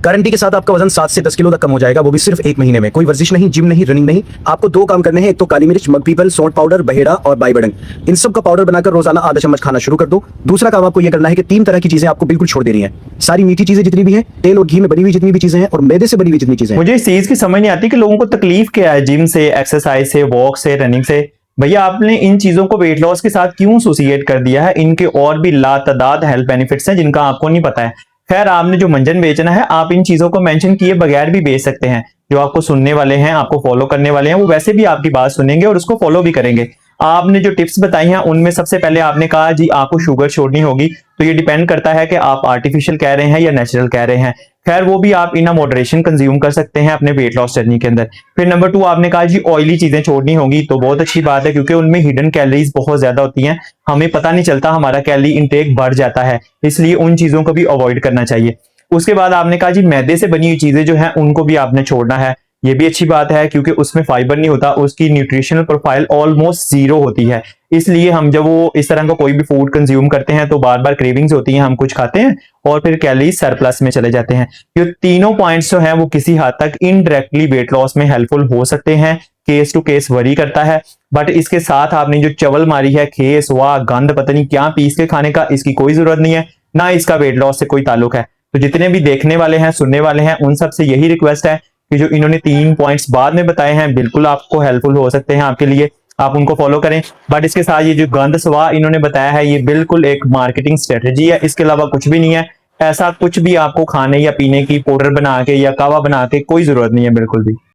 Guarantee के साथ आपका वजन 7 से 10 किलो तक कम हो जाएगा, वो भी सिर्फ 1 महीने में। कोई वर्जिश नहीं, जिम नहीं, रनिंग नहीं। आपको 2 काम करने हैं, एक तो काली मिर्च, मग पीपल, सौंठ पाउडर, बहेड़ा और बाईबड़ंग, इन सब का पाउडर बनाकर रोजाना आधा चम्मच खाना शुरू कर दो। दूसरा काम आपको यह करना है कि 3 तरह की चीजें आपको बिल्कुल छोड़ देनी है। सारी मीठी चीजें जितनी भी हैं, तेल और घी में बनी हुई जितनी भी चीजें हैं, और मैदे से बनी हुई जितनी चीजें हैं। मुझे इस चीज की समझ नहीं आती कि लोगों को तकलीफ क्या है जिम से, एक्सरसाइज से, वॉक से, रनिंग से। भैया आपने इन चीजों को वेट लॉस के साथ क्यों एसोसिएट कर दिया है? इनके और भी लातादाद हेल्थ बेनिफिट्स हैं जिनका आपको नहीं पता है। खैर, आपने जो मंजन बेचना है, आप इन चीजों को मेंशन किए बगैर भी बेच सकते हैं। जो आपको सुनने वाले हैं, आपको फॉलो करने वाले हैं, वो वैसे भी आपकी बात सुनेंगे और उसको फॉलो भी करेंगे। आपने जो टिप्स बताई हैं उनमें सबसे पहले आपने कहा जी आपको शुगर छोड़नी होगी, तो ये डिपेंड करता है कि आप आर्टिफिशियल कह रहे हैं या नेचुरल कह रहे हैं। खैर, वो भी आप इन अ मॉडरेशन कंज्यूम कर सकते हैं अपने वेट लॉस जर्नी के अंदर। फिर नंबर 2 आपने कहा जी ऑयली चीजें छोड़नी होगी, तो बहुत अच्छी बात है क्योंकि उनमें हिडन कैलोरीज बहुत ज्यादा होती हैं, हमें पता नहीं चलता, हमारा कैलोरी इंटेक बढ़ जाता है, इसलिए उन चीजों को भी अवॉइड करना चाहिए। उसके बाद आपने कहा जी मैदे से बनी हुई चीजें जो हैं उनको भी आपने छोड़ना है। ये भी अच्छी बात है क्योंकि उसमें फाइबर नहीं होता, उसकी न्यूट्रिशनल प्रोफाइल ऑलमोस्ट जीरो होती है। इसलिए हम जब वो इस तरह का कोई भी फूड कंज्यूम करते हैं तो बार बार क्रेविंग्स होती हैं, हम कुछ खाते हैं और फिर कैलोरीज सरप्लस में चले जाते हैं। ये तीनों पॉइंट्स जो हैं वो किसी हद तक इनडायरेक्टली वेट लॉस में हेल्पफुल हो सकते हैं। केस टू केस वरी करता है, बट इसके साथ आपने जो चवल मारी है, खेस वाह गंद पता नहीं क्या पीस के खाने का, इसकी कोई जरूरत नहीं है, ना इसका वेट लॉस से कोई ताल्लुक है। तो जितने भी देखने वाले हैं, सुनने वाले हैं, उन सबसे यही रिक्वेस्ट है कि जो इन्होंने 3 पॉइंट्स बाद में बताए हैं बिल्कुल आपको हेल्पफुल हो सकते हैं, आपके लिए आप उनको फॉलो करें। बट इसके साथ ये जो गंद स्वाह इन्होंने बताया है, ये बिल्कुल एक मार्केटिंग स्ट्रेटजी है, इसके अलावा कुछ भी नहीं है। ऐसा कुछ भी आपको खाने या पीने की पाउडर बना के या कावा बना के कोई जरूरत नहीं है बिल्कुल भी।